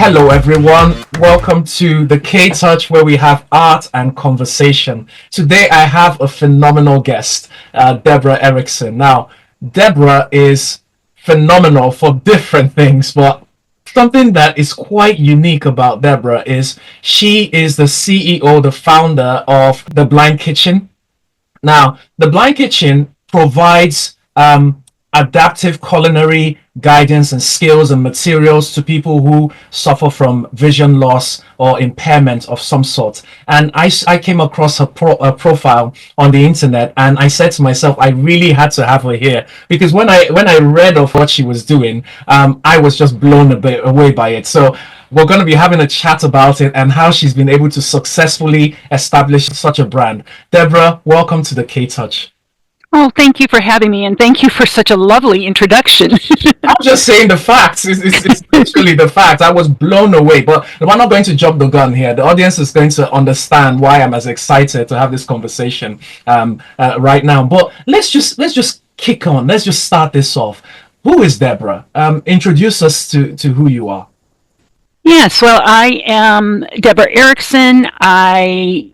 Hello, everyone. Welcome to the K Touch, where we have art and conversation. Today, I have a phenomenal guest, Debra Erickson. Now, Debra is phenomenal for different things, but something that is quite unique about Debra is she is the CEO, the founder of The Blind Kitchen. Now, the Blind Kitchen provides adaptive culinary guidance and skills and materials to people who suffer from vision loss or impairment of some sort. And I came across her profile on the internet, and I said to myself, I really had to have her here, because when I read of what she was doing, I was just blown away by it. So we're going to be having a chat about it and how she's been able to successfully establish such a brand. Debra, welcome to the K Touch. Oh, thank you for having me, and thank you for such a lovely introduction. I'm just saying the facts. It's literally the facts. I was blown away, but we're not going to jump the gun here. The audience is going to understand why I'm as excited to have this conversation right now. But let's just kick on. Let's just start this off. Who is Debra? Introduce us to who you are. Yes, well, I am Debra Erickson. I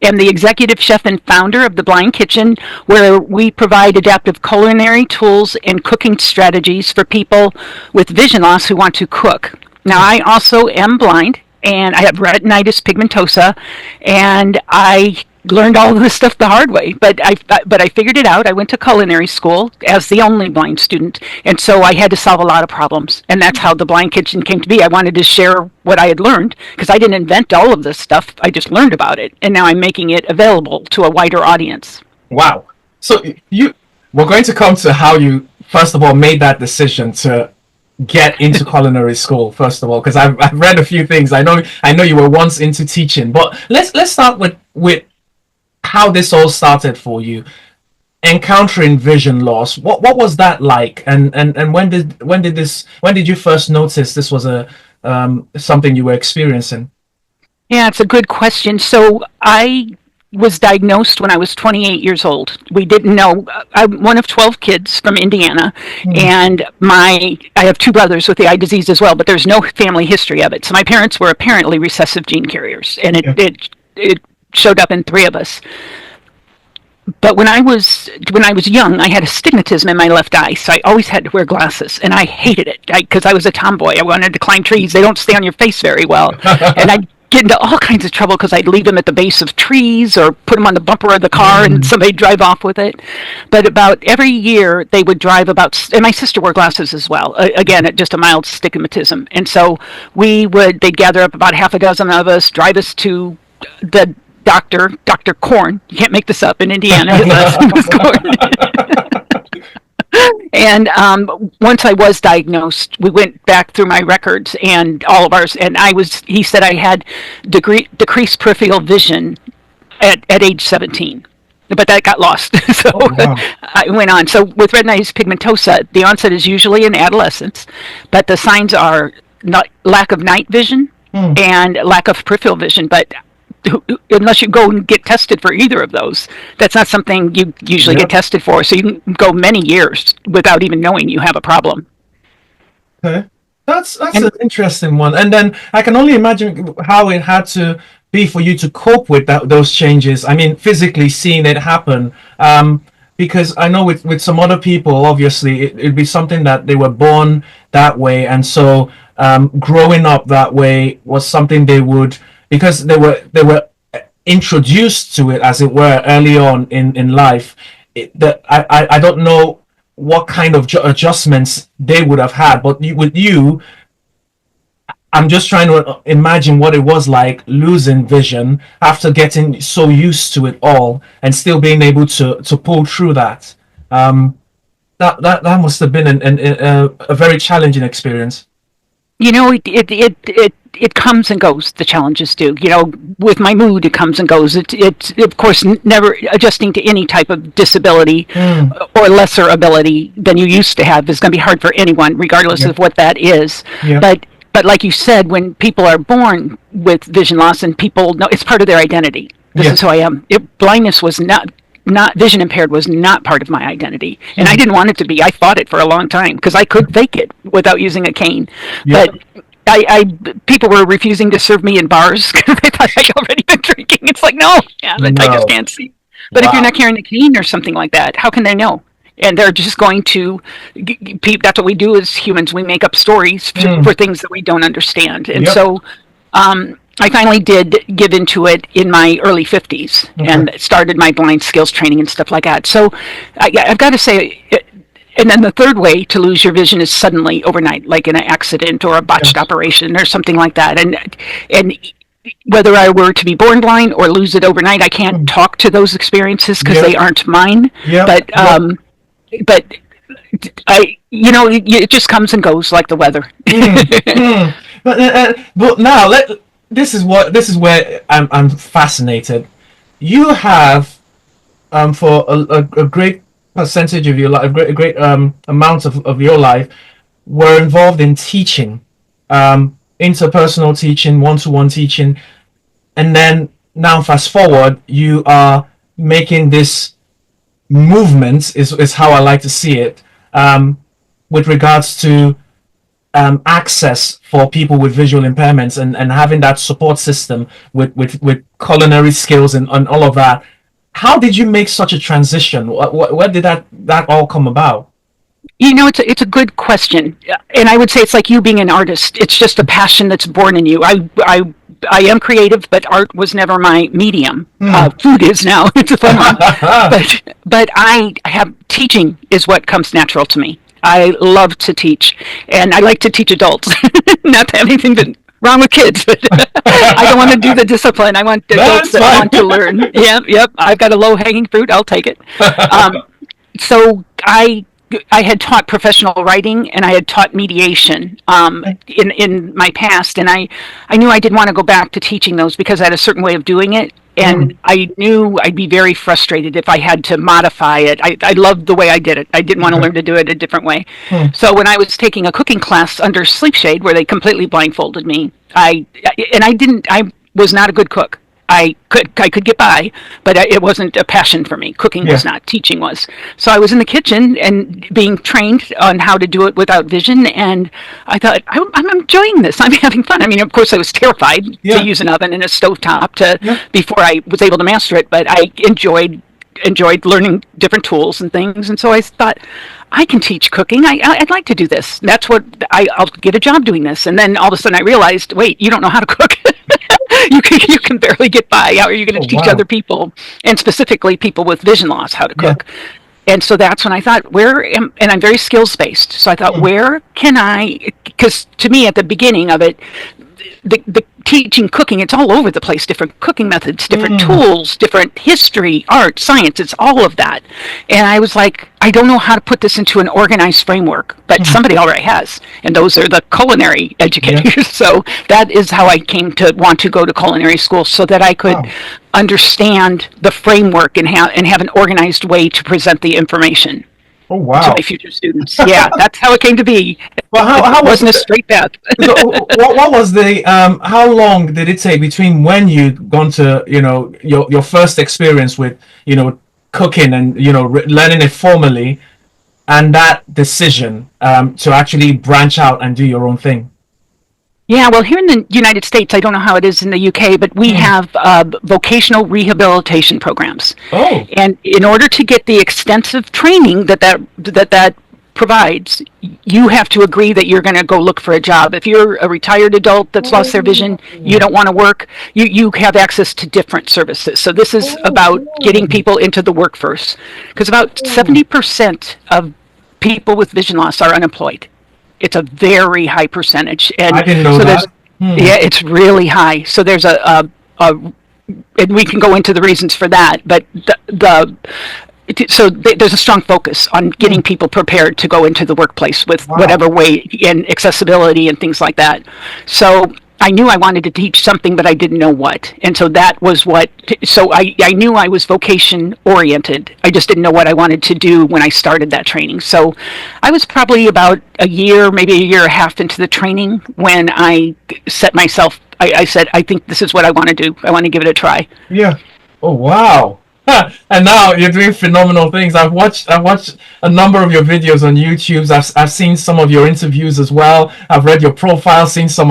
am the executive chef and founder of The Blind Kitchen, where we provide adaptive culinary tools and cooking strategies for people with vision loss who want to cook. Now, I also am blind, and I have retinitis pigmentosa, and I learned all of this stuff the hard way, but I figured it out. I went to culinary school as the only blind student, and so I had to solve a lot of problems, and that's how The Blind Kitchen came to be. I wanted to share what I had learned, because I didn't invent all of this stuff. I just learned about it, and now I'm making it available to a wider audience. Wow. So we're going to come to how you, first of all, made that decision to get into culinary school, first of all, because I've read a few things. I know you were once into teaching, but let's start with how this all started for you, encountering vision loss. What was that like, and when did you first notice this was a something you were experiencing? Yeah, it's a good question. So I was diagnosed when I was 28 years old. We didn't know. I'm one of 12 kids from Indiana, and I have two brothers with the eye disease as well, but there's no family history of it. So my parents were apparently recessive gene carriers, and it showed up in three of us. But when I was young, I had astigmatism in my left eye, so I always had to wear glasses, and I hated it because I was a tomboy. I wanted to climb trees. They don't stay on your face very well, and I'd get into all kinds of trouble because I'd leave them at the base of trees or put them on the bumper of the car, and somebody'd drive off with it. But about every year, they would drive about, and my sister wore glasses as well. Again, just a mild stigmatism, and so they'd gather up about half a dozen of us, drive us to the Dr. Korn. You can't make this up in Indiana. His last name was Korn. And once I was diagnosed, we went back through my records and all of ours, and he said I had decreased peripheral vision at age 17. But that got lost. So wow. I went on. So with retinitis pigmentosa, the onset is usually in adolescence, but the signs are lack of night vision and lack of peripheral vision. But unless you go and get tested for either of those, that's not something you usually get tested for. So you can go many years without even knowing you have a problem. Okay, that's an interesting one. And then I can only imagine how it had to be for you to cope with those changes. I mean, physically seeing it happen. Because I know with some other people, obviously, it'd be something that they were born that way, and so growing up that way was something they would, because they were introduced to it, as it were, early on in life. I don't know what kind of adjustments they would have had, but with you, I'm just trying to imagine what it was like losing vision after getting so used to it all and still being able to pull through that. That must have been a very challenging experience. You know, it comes and goes. The challenges do. You know, with my mood, it comes and goes. It of course never adjusting to any type of disability or lesser ability than you used to have is going to be hard for anyone, regardless of what that is. Yeah. But like you said, when people are born with vision loss, and people know it's part of their identity. This is who I am. Blindness was not vision impaired was not part of my identity, and I didn't want it to be. I fought it for a long time because I could fake it without using a cane. But people were refusing to serve me in bars because they thought I'd already been drinking. It's like, no, yeah, but I just No. can't see. But if you're Wow. not carrying a cane or something like that, how can they know? And they're just going to, that's what we do as humans. We make up stories for Mm. things that we don't understand. And Yep. so I finally did give into it in my early 50s Okay. and started my blind skills training and stuff like that. So I've got to say, and then the third way to lose your vision is suddenly overnight, like in an accident or a botched Yes. operation or something like that. And whether I were to be born blind or lose it overnight, I can't Mm. talk to those experiences because Yep. they aren't mine. Yep. But Yep. but it just comes and goes like the weather. Mm. Mm. But now this is where I'm fascinated. You have for a great percentage of your life, a great amount of your life, were involved in teaching, interpersonal teaching, one-to-one teaching, and then now fast forward, you are making this movement is how I like to see it, with regards to access for people with visual impairments, and having that support system with culinary skills and all of that. How did you make such a transition? Where did that all come about? It's a good question, and I would say it's like you being an artist. It's just a passion that's born in you. I am creative, but art was never my medium. Hmm. Food is now. It's a fun one, but I have teaching is what comes natural to me. I love to teach, and I like to teach adults. Not to have anything wrong with kids, but I don't want to do the discipline. I want adults That's that fine. want to learn. Yep. I've got a low hanging fruit. I'll take it. So I had taught professional writing and I had taught mediation in my past, and I knew I didn't want to go back to teaching those because I had a certain way of doing it, Hmm. and I knew I'd be very frustrated if I had to modify it. I loved the way I did it. I didn't want to Okay. learn to do it a different way. Hmm. So when I was taking a cooking class under Sleep Shade, where they completely blindfolded me, I was not a good cook. I could get by, but it wasn't a passion for me. Cooking Yeah. was not, teaching was. So I was in the kitchen and being trained on how to do it without vision, and I thought I'm enjoying this. I'm having fun. I mean, of course, I was terrified Yeah. to use an oven and a stovetop Yeah. before I was able to master it, but I enjoyed learning different tools and things, and so I thought I can teach cooking. I'd like to do this. That's what I'll get a job doing this. And then all of a sudden I realized, wait, you don't know how to cook. You can barely get by. How are you going Oh to teach wow. other people, and specifically people with vision loss, how to Yeah. cook? And so that's when I thought, and I'm very skills based. So I thought, Hmm. where can I, because to me at the beginning of it, the teaching cooking, it's all over the place. Different cooking methods, different Hmm. tools, different history, art, science. It's all of that. And I was like, I don't know how to put this into an organized framework, but Hmm. somebody already has. And those are the culinary Yeah. educators. So that is how I came to want to go to culinary school, so that I could Wow. understand the framework and have an organized way to present the information Oh to wow. my future students. Yeah, that's how it came to be. Well, how It was wasn't a it? straight path. So, what was the how long did it take between when you'd gone to your first experience with cooking and learning it formally, and that decision to actually branch out and do your own thing? Yeah, well, here in the United States, I don't know how it is in the UK, but we Hmm. have vocational rehabilitation programs. Oh. And in order to get the extensive training that provides, you have to agree that you're going to go look for a job. If you're a retired adult that's lost their vision, you don't want to work, you have access to different services. So this is about getting people into the workforce, because about 70% of people with vision loss are unemployed. It's a very high percentage, and I didn't know so there's that. Hmm. yeah, it's really high. So there's and we can go into the reasons for that, but there's a strong focus on getting people prepared to go into the workplace with Wow. whatever way and accessibility and things like that. So I knew I wanted to teach something, but I didn't know what. And so that was so I knew I was vocation oriented. I just didn't know what I wanted to do when I started that training. So I was probably about a year, maybe a year and a half into the training when I set myself, I said, I think this is what I want to do. I want to give it a try. Yeah. Oh wow. And now you're doing phenomenal things. I've watched a number of your videos on YouTube. I've seen some of your interviews as well. I've read your profile, seen some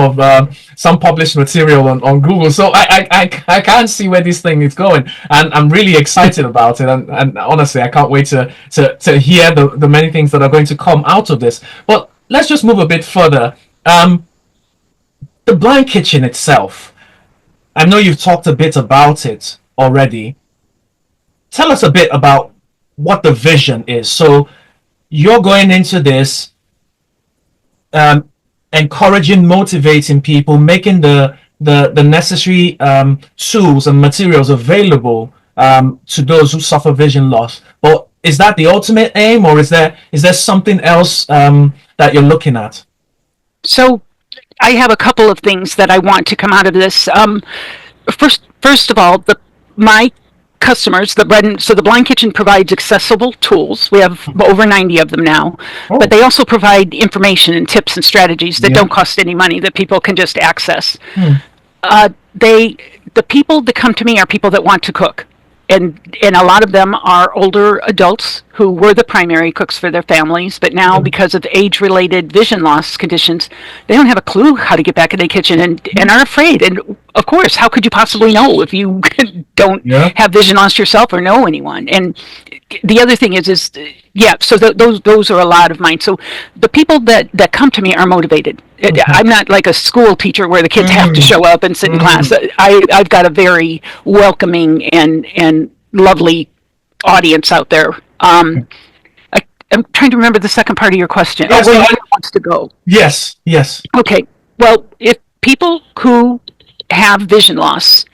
published material on Google. So I can't see where this thing is going, and I'm really excited about it. And honestly, I can't wait to hear the many things that are going to come out of this. But let's just move a bit further. The blind kitchen itself. I know you've talked a bit about it already. Tell us a bit about what the vision is. So you're going into this, um, encouraging, motivating people, making the necessary tools and materials available to those who suffer vision loss. But is that the ultimate aim, or is there something else that you're looking at? So I have a couple of things that I want to come out of this. First of all, my customers, the Blind Kitchen provides accessible tools. We have over 90 of them now, Oh, but they also provide information and tips and strategies that yeah. don't cost any money that people can just access. Hmm. The people that come to me are people that want to cook. And a lot of them are older adults who were the primary cooks for their families, but now because of age-related vision loss conditions, they don't have a clue how to get back in the kitchen and are afraid. And of course, how could you possibly know if you don't Yeah. have vision loss yourself or know anyone? And the other thing is yeah. So those are a lot of mine. So the people that come to me are motivated. Okay. I'm not like a school teacher where the kids have to Mm, show up and sit in class. mm. I've got a very welcoming and lovely audience out there. I, I'm trying to remember the second part of your question. Oh, Yeah. where So it wants to go. yes, yes. Okay. Well, if people who have vision loss,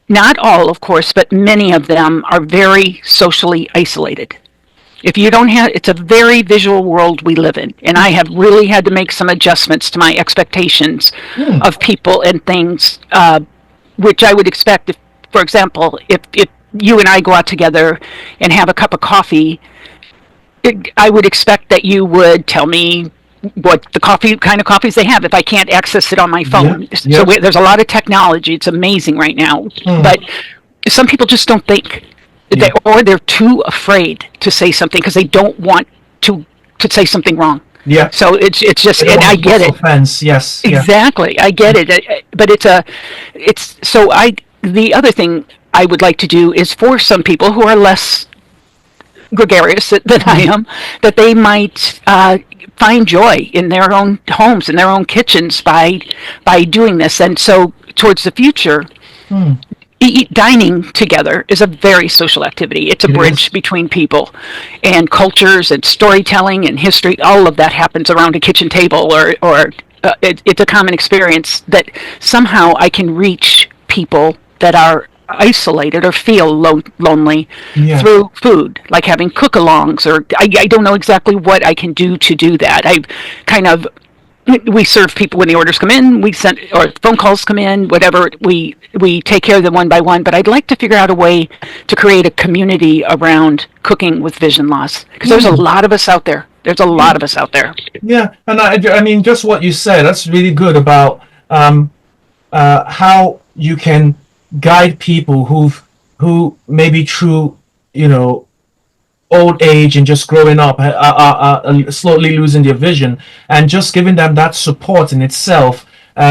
not all, of course, but many of them are very socially isolated. If you don't have, it's a very visual world we live in. And I have really had to make some adjustments to my expectations Hmm. of people and things, which I would expect if, for example, if you and I go out together and have a cup of coffee, I would expect that you would tell me what the coffee kind of coffees they have if I can't access it on my Yeah. phone. So Yep. there's a lot of technology. It's amazing right now, Hmm. but some people just don't think, Yeah. or they're too afraid to say something because they don't want to say something wrong. Yeah. So it's just, I don't and want I to get cause it. offense. Yes. Yeah. Exactly, I get it. But it's so I. The other thing I would like to do is for some people who are less gregarious than I Hmm. am, that they might find joy in their own homes, in their own kitchens by doing this. And so towards the future, Hmm. dining together is a very social activity. It's a It is. bridge between people and cultures and storytelling and history. All of that happens around a kitchen table, or it's a common experience that somehow I can reach people that are isolated or feel lonely Yeah. through food, like having cook-alongs, or I don't know exactly what I can do to do that. I kind of we serve people when the orders come in. We send or phone calls come in. Whatever we take care of them one by one. But I'd like to figure out a way to create a community around cooking with vision loss because there's a Hmm. lot of us out there. There's a lot of us out there. Yeah. And I mean, just what you said, that's really good about how you can guide people who maybe through, you know, old age and just growing up are slowly losing their vision, and just giving them that support in itself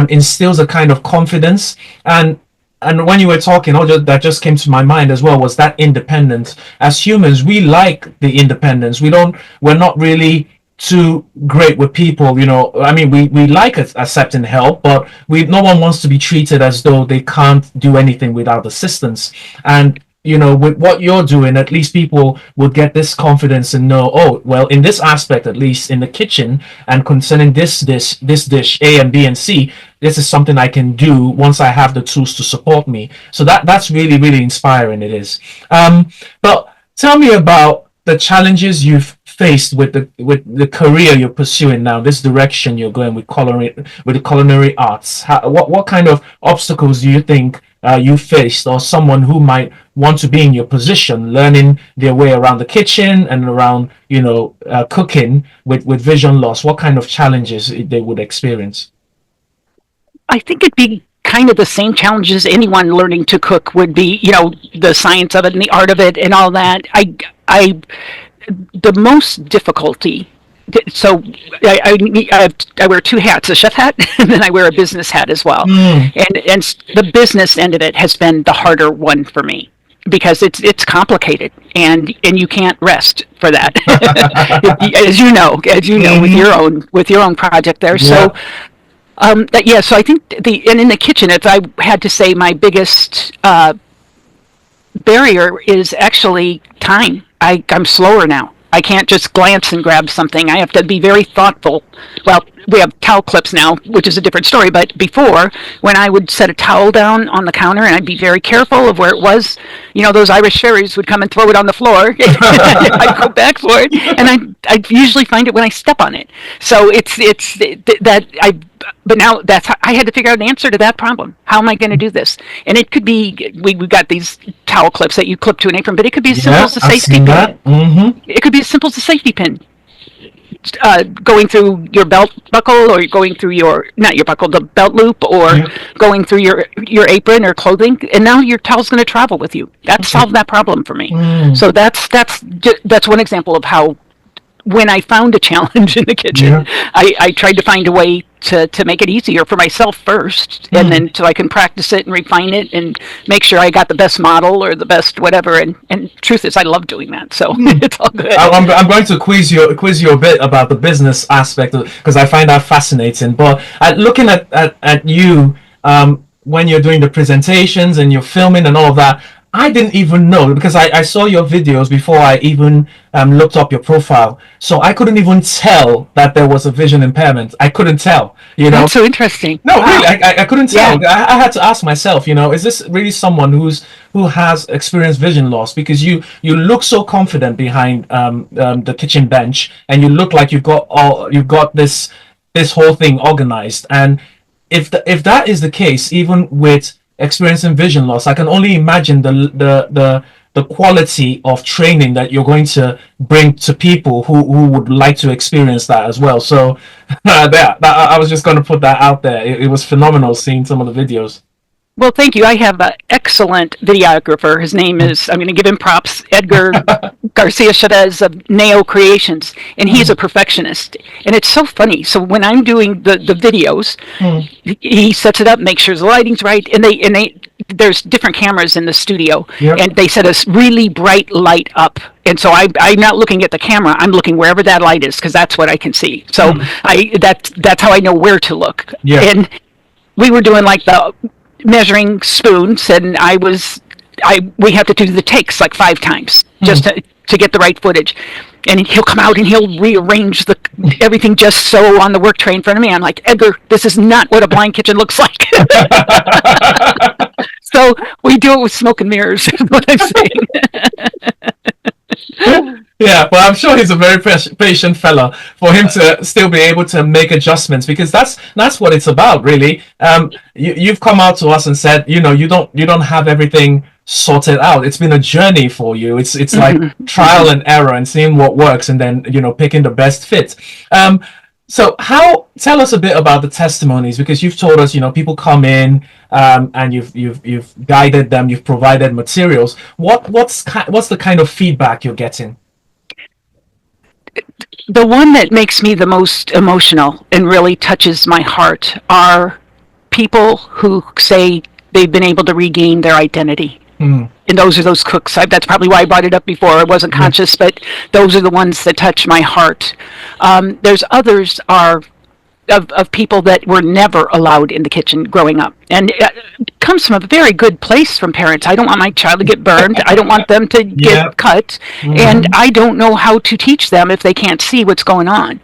instills a kind of confidence. And when you were talking, that just came to my mind as well was that independence. As humans, we like the independence. We're not really too great with people, you know. I mean, we like accepting help, but no one wants to be treated as though they can't do anything without assistance. And you know, with what you're doing, at least people would get this confidence and know, oh, well, in this aspect, at least in the kitchen, and concerning this dish A and B and C, this is something I can do once I have the tools to support me. So that's really, really inspiring. It is. But tell me about the challenges you've faced with the career you're pursuing now, this direction you're going with the culinary arts. What kind of obstacles do you think you faced, or someone who might want to be in your position, learning their way around the kitchen and around, you know, cooking with vision loss? What kind of challenges they would experience? I think it kind of the same challenges anyone learning to cook would be, the science of it and the art of it and all that. The most difficulty. So I wear two hats, a chef hat, and then I wear a business hat as well. And the business end of it has been the harder one for me, because it's complicated, and you can't rest for that, as you know, with your own project there. So so I think in the kitchen, if I had to say, my biggest barrier is actually time. I'm slower now. I can't just glance and grab something. I have to be very thoughtful. Well, we have towel clips now, which is a different story. But before, when I would set a towel down on the counter, and I'd be very careful of where it was, those Irish fairies would come and throw it on the floor. I'd go back for it, and I'd usually find it when I step on it. So but now I had to figure out an answer to that problem. How am I going to do this? And it could be, we've got these towel clips that you clip to an apron, but it could be as simple as a safety pin. Mm-hmm. It could be as simple as a safety pin. Going through your belt buckle, or going through the belt loop, or going through your apron or clothing, and now your towel's going to travel with you. That solved that problem for me. So that's one example of how, when I found a challenge in the kitchen, I tried to find a way to make it easier for myself first, and then so I can practice it and refine it and make sure I got the best model or the best whatever. And truth is, I love doing that, so it's all good. I'm going to quiz you a bit about the business aspect, because I find that fascinating. But looking at you, when you're doing the presentations and you're filming and all of that, I didn't even know, because I saw your videos before I even looked up your profile. So I couldn't even tell that there was a vision impairment. I couldn't tell, That's so interesting. No, wow. Really, I couldn't tell. Yeah. I had to ask myself, is this really someone who has experienced vision loss? Because you look so confident behind the kitchen bench, and you look like you've got this whole thing organized. And if that is the case, even with experiencing vision loss, I can only imagine the quality of training that you're going to bring to people who would like to experience that as well. So I was just going to put that out there. It was phenomenal seeing some of the videos. Well, thank you. I have an excellent videographer. His name is, I'm going to give him props, Edgar Garcia Chavez of Neo Creations, and he's a perfectionist. And it's so funny. So when I'm doing the videos, he sets it up, makes sure the lighting's right, and there's different cameras in the studio, and they set a really bright light up. And so I'm not looking at the camera. I'm looking wherever that light is, because that's what I can see. So that's how I know where to look. Yeah. And we were doing like the measuring spoons, and we have to do the takes like 5 times just to get the right footage. And he'll come out and he'll rearrange everything just so on the work tray in front of me. I'm like, Edgar, this is not what a blind kitchen looks like. So we do it with smoke and mirrors, is what I'm saying. Yeah, well, I'm sure he's a very patient fella for him to still be able to make adjustments, because that's what it's about, really. You've come out to us and said, you don't have everything sorted out. It's been a journey for you. It's like trial and error and seeing what works, and then picking the best fit. So tell us a bit about the testimonies, because you've told us, people come in, and you've guided them, you've provided materials. What's the kind of feedback you're getting? The one that makes me the most emotional and really touches my heart are people who say they've been able to regain their identity. And those cooks. That's probably why I brought it up before. I wasn't conscious, but those are the ones that touch my heart. There's others of people that were never allowed in the kitchen growing up. And it comes from a very good place from parents. I don't want my child to get burned. I don't want them to get cut. And I don't know how to teach them if they can't see what's going on.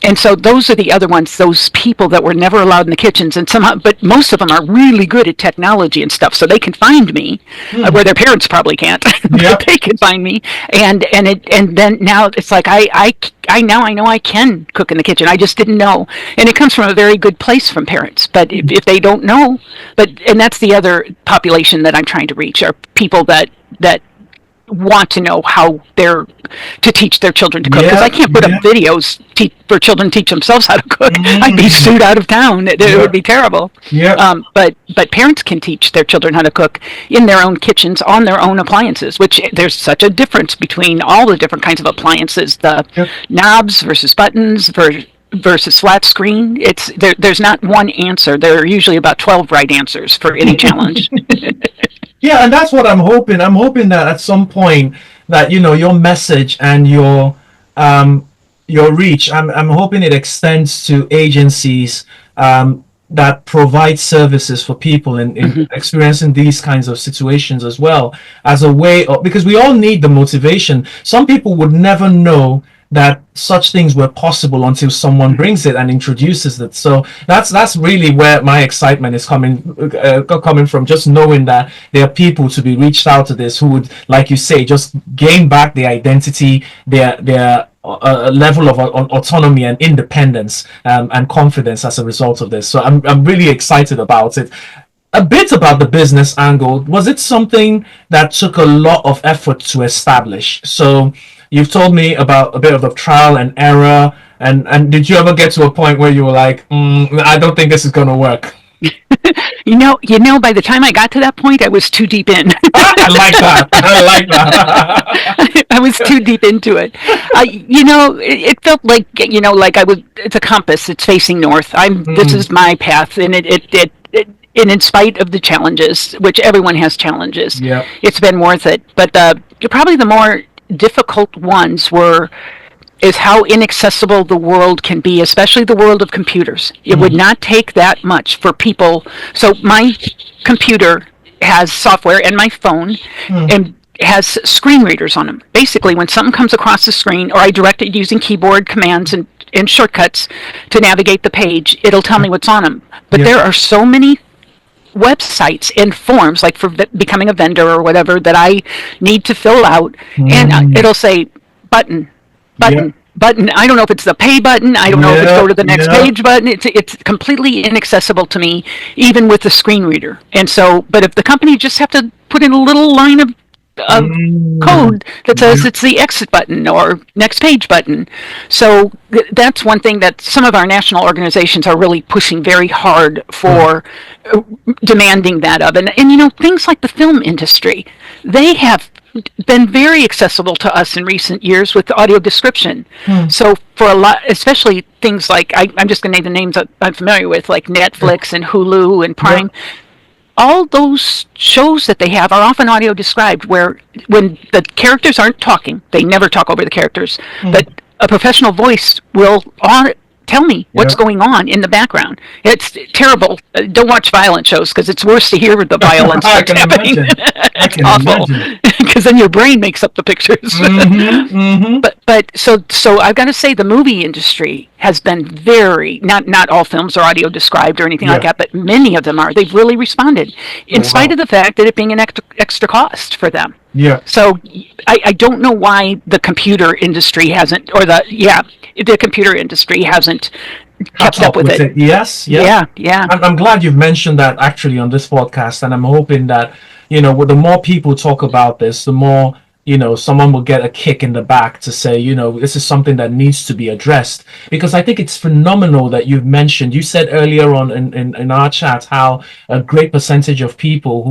And so those are the other ones, those people that were never allowed in the kitchens. And somehow, but most of them are really good at technology and stuff, so they can find me where their parents probably can't. But they can find me. And then now it's like I know I can cook in the kitchen. I just didn't know. And it comes from a very good place from parents. But if they don't know, and that's the other population that I'm trying to reach, are people that want to know how they're to teach their children to cook, because I can't put up videos for children to teach themselves how to cook. I'd be sued out of town. It would be terrible. But parents can teach their children how to cook in their own kitchens on their own appliances, which there's such a difference between all the different kinds of appliances, the knobs versus buttons versus flat screen. There's not one answer. There are usually about 12 right answers for any challenge. Yeah, and that's what I'm hoping. I'm hoping that at some point that your message and your reach. I'm hoping it extends to agencies that provide services for people in experiencing these kinds of situations as well, as a way of, because we all need the motivation. Some people would never know that such things were possible until someone brings it and introduces it. So that's really where my excitement is coming from, just knowing that there are people to be reached out to this who would, like you say, just gain back their identity, their level of autonomy and independence and confidence as a result of this. So I'm really excited about it. A bit about the business angle. Was it something that took a lot of effort to establish? So you've told me about a bit of the trial and error, and did you ever get to a point where you were like, I don't think this is going to work? By the time I got to that point, I was too deep in. I like that. I was too deep into it. It felt like, like I was, it's a compass, it's facing north. This is my path, and and in spite of the challenges, which everyone has challenges, it's been worth it. But probably the more difficult ones is how inaccessible the world can be, especially the world of computers. It would not take that much for people. So my computer has software, and my phone and has screen readers on them. Basically, when something comes across the screen, or I direct it using keyboard commands and shortcuts to navigate the page, it'll tell me what's on them. But there are so many websites and forms, like for becoming a vendor or whatever, that I need to fill out, and it'll say button. I don't know if it's the pay button. I don't know if it's go to the next page button. It's completely inaccessible to me, even with the screen reader. And so, but if the company just have to put in a little line of code that says it's the exit button or next page button. So that's one thing that some of our national organizations are really pushing very hard for, demanding that of. And things like the film industry, they have been very accessible to us in recent years with audio description. So for a lot, especially things like, I'm just going to name the names that I'm familiar with, like Netflix and Hulu and Prime. All those shows that they have are often audio described, where when the characters aren't talking, they never talk over the characters, but a professional voice will tell me what's going on in the background. It's terrible. Don't watch violent shows, because it's worse to hear the violence that's happening. It's awful, because then your brain makes up the pictures. But so I've got to say, the movie industry has been very, not all films are audio described or anything like that, but many of them are. They've really responded, in spite of the fact that it being an extra cost for them. So I don't know why the computer industry hasn't, or the computer industry hasn't kept up with it. Yes. I'm glad you've mentioned that actually on this podcast, and I'm hoping that the more people talk about this, the more someone will get a kick in the back to say, this is something that needs to be addressed. Because I think it's phenomenal that you've mentioned. You said earlier on in our chat how a great percentage of people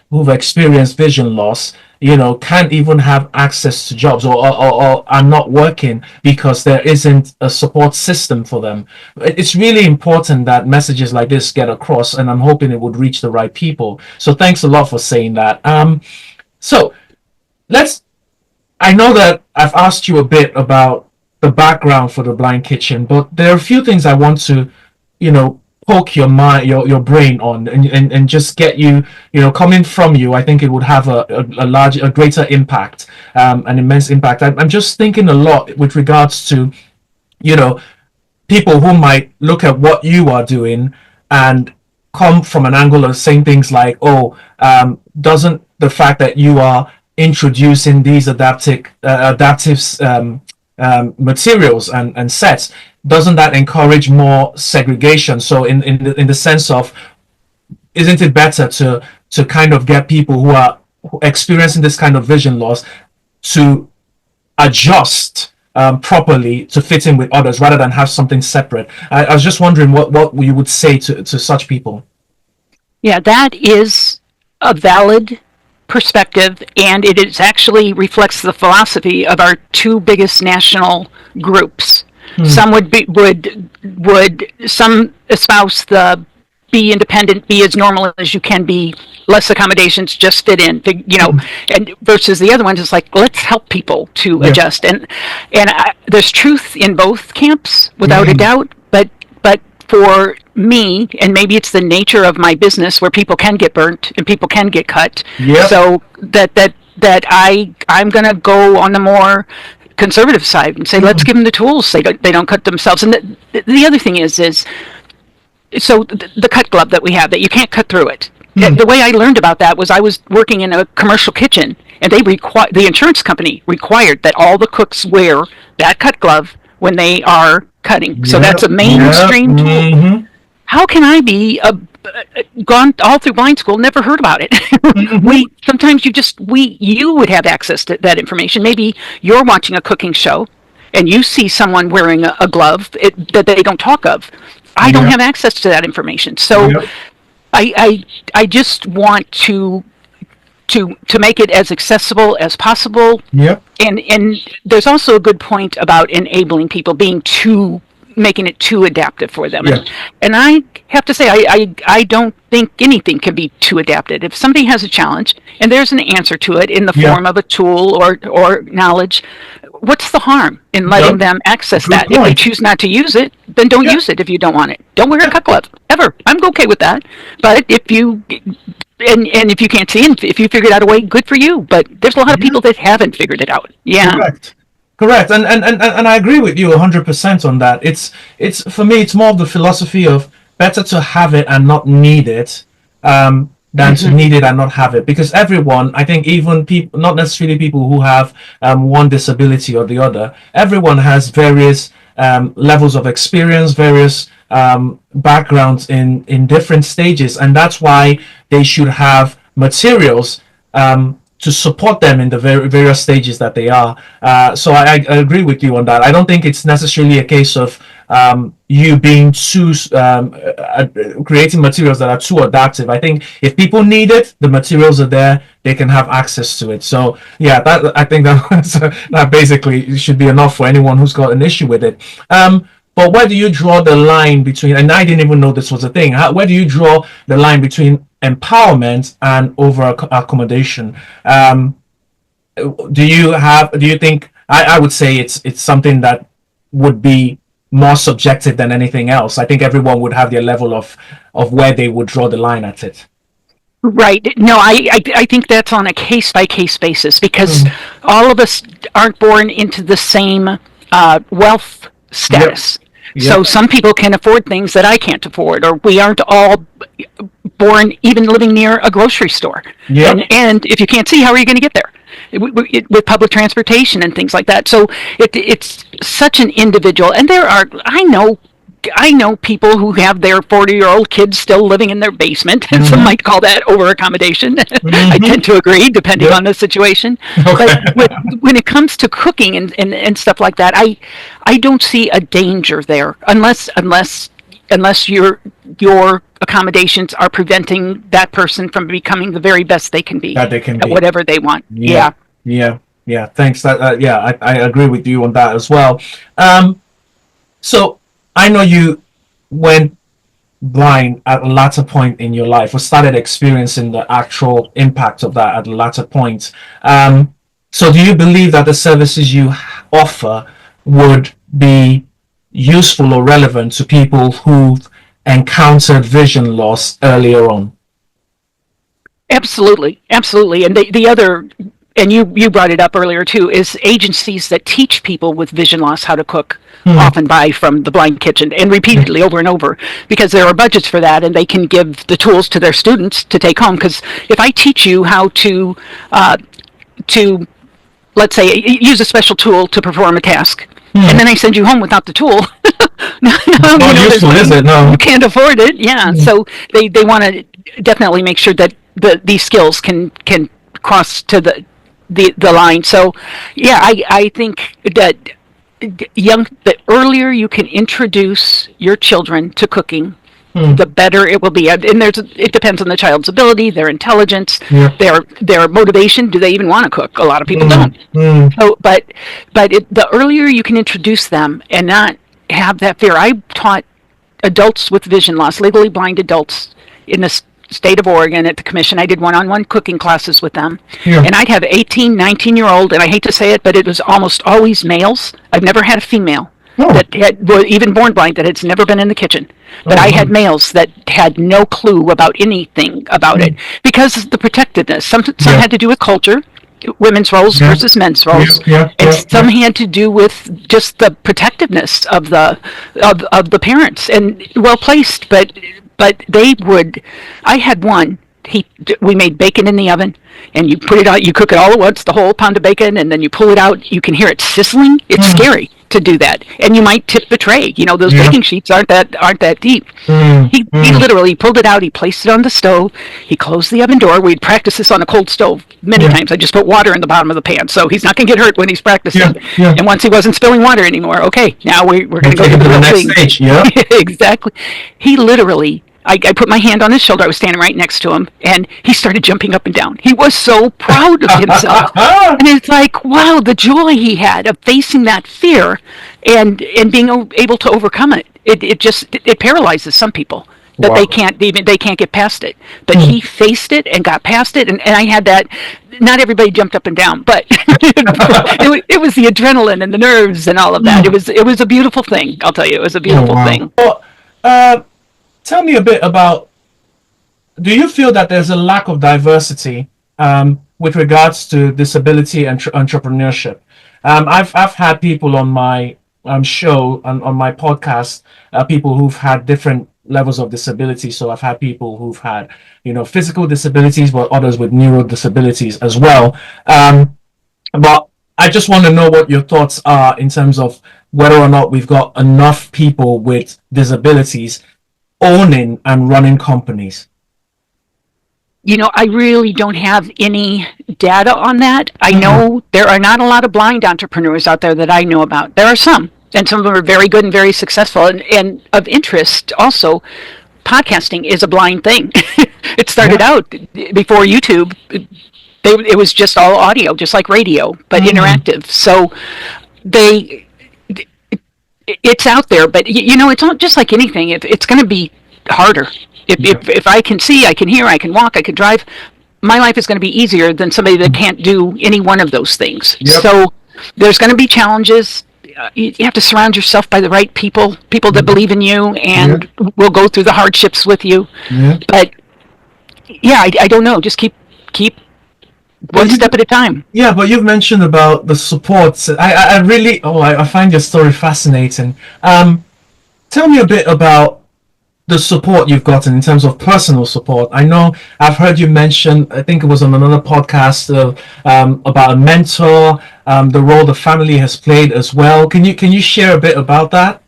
who've experienced vision loss, can't even have access to jobs or are not working because there isn't a support system for them. It's really important that messages like this get across, and I'm hoping it would reach the right people. So thanks a lot for saying that. So I know that I've asked you a bit about the background for the Blind Kitchen, but there are a few things I want to, poke your mind, your brain on, and just get you, coming from you. I think it would have a greater impact, an immense impact. I'm just thinking a lot with regards to, people who might look at what you are doing and come from an angle of saying things like, doesn't the fact that you are introducing these adaptive materials and sets, doesn't that encourage more segregation? So in the sense of, isn't it better to kind of get people who are experiencing this kind of vision loss to adjust properly to fit in with others rather than have something separate. I was just wondering what you would say to such people. Yeah, that is a valid perspective, and it is actually reflects the philosophy of our two biggest national groups. Some would some espouse the be independent, be as normal as you can be, less accommodations, just fit in, and versus the other ones is like, let's help people to Yeah. adjust. And there's truth in both camps, without a doubt. But for me, and maybe it's the nature of my business where people can get burnt and people can get cut. Yep. So I'm going to go on the more conservative side and say, let's give them the tools so they don't cut themselves. And the other thing is so the cut glove that we have, that you can't cut through it. The way I learned about that was I was working in a commercial kitchen, and the insurance company required that all the cooks wear that cut glove when they are cutting. So that's a mainstream tool. How can I be gone all through blind school, never heard about it? Sometimes you would have access to that information. Maybe you're watching a cooking show and you see someone wearing a glove that they don't talk of. I don't have access to that information. So I just want to make it as accessible as possible. Yep. And there's also a good point about enabling people, making it too adaptive for them. Yeah. And I have to say, I don't think anything can be too adapted. If somebody has a challenge and there's an answer to it in the form of a tool or knowledge, what's the harm in letting them access that? If they choose not to use it, then don't use it if you don't want it. Don't wear a cut glove, ever. I'm okay with that. But if you... And if you can't see, and if you figured out a way, good for you. But there's a lot of people that haven't figured it out. Yeah. Correct. And I agree with you 100% on that. It's for me, it's more of the philosophy of better to have it and not need it than to need it and not have it. Because everyone, I think, even people, not necessarily people who have one disability or the other, everyone has various levels of experience, various backgrounds in different stages, and that's why they should have materials to support them in the various stages that they are. So I agree with you on that. I don't think it's necessarily a case of you being too creating materials that are too adaptive. I think if people need it, the materials are there, they can have access to it. So yeah, I think that basically should be enough for anyone who's got an issue with it. But where do you draw the line between, and I didn't even know this was a thing, where do you draw the line between empowerment and over accommodation? Do you think, I would say it's something that would be more subjective than anything else. I think everyone would have their level of where they would draw the line at it. Right. No, I think that's on a case-by-case basis, because all of us aren't born into the same wealth status. Yep. So some people can afford things that I can't afford, or we aren't all born even living near a grocery store. Yep. And if you can't see, how are you going to get there? With public transportation and things like that. So it's such an individual. And I know people who have their 40-year-old kids still living in their basement, and some might call that over accommodation. I tend to agree, depending on the situation. Okay. But when it comes to cooking and stuff like that, I don't see a danger there, unless your accommodations are preventing that person from becoming the very best they can be at whatever they want. Yeah. Thanks. I agree with you on that as well. So I know you went blind at a latter point in your life, or started experiencing the actual impact of that at a latter point. So do you believe that the services you offer would be useful or relevant to people who've encountered vision loss earlier on? Absolutely. And the other, and you brought it up earlier too, is agencies that teach people with vision loss how to cook often buy from the Blind Kitchen, and repeatedly over and over, because there are budgets for that, and they can give the tools to their students to take home. Because if I teach you how to let's say use a special tool to perform a task, and then I send you home without the tool, not useful, is it? No, you can't afford it. Yeah. So they want to definitely make sure that these skills can cross to the line. So, yeah, I think that the earlier you can introduce your children to cooking, the better it will be. And it depends on the child's ability, their intelligence, Yeah. their motivation. Do they even want to cook? A lot of people don't. So, the earlier you can introduce them and not have that fear. I taught adults with vision loss, legally blind adults in the state of Oregon at the commission. I did one-on-one cooking classes with them. Yeah. And I'd have 18, 19-year-old, and I hate to say it, but it was almost always males. I've never had a female that was even born blind that had never been in the kitchen. But I had males that had no clue about anything about it because of the protectiveness. Some had to do with culture, women's roles versus men's roles, and some had to do with just the protectiveness of the parents, and well placed, but they would. I had one. We made bacon in the oven, and you put it out. You cook it all at once, the whole pound of bacon, and then you pull it out. You can hear it sizzling. It's scary to do that, and you might tip the tray. You know, those baking sheets aren't that deep. He literally pulled it out. He placed it on the stove. He closed the oven door. We'd practice this on a cold stove many times. I just put water in the bottom of the pan, so he's not going to get hurt when he's practicing. And once he wasn't spilling water anymore, okay, now we're going to go to the next stage. Yeah, exactly. He literally. I put my hand on his shoulder. I was standing right next to him, and he started jumping up and down. He was so proud of himself. And it's like, wow, the joy he had of facing that fear and being able to overcome it. It paralyzes some people that they can't get past it. But he faced it and got past it, and I had that. Not everybody jumped up and down, but it was the adrenaline and the nerves and all of that. It was a beautiful thing. I'll tell you, it was a beautiful thing. Well, tell me a bit about, do you feel that there's a lack of diversity with regards to disability and entrepreneurship? I've had people on my show, on my podcast, people who've had different levels of disability. So I've had people who've had, physical disabilities, but others with neuro disabilities as well. But I just want to know what your thoughts are in terms of whether or not we've got enough people with disabilities owning and running companies. I really don't have any data on that. I know there are not a lot of blind entrepreneurs out there that I know about. There are some, and some of them are very good and very successful. And of interest also, podcasting is a blind thing. It started out before YouTube. It was just all audio, just like radio, but interactive. So it's out there, but it's not just like anything. It's going to be harder. If I can see, I can hear, I can walk, I can drive, my life is going to be easier than somebody that can't do any one of those things. So there's going to be challenges. You have to surround yourself by the right people that believe in you and will go through the hardships with you. But I don't know. Just keep one step at a time. Yeah, but you've mentioned about the support. I really, I find your story fascinating. Tell me a bit about the support you've gotten in terms of personal support. I know I've heard you mention, I think it was on another podcast, about a mentor, the role the family has played as well. Can you share a bit about that?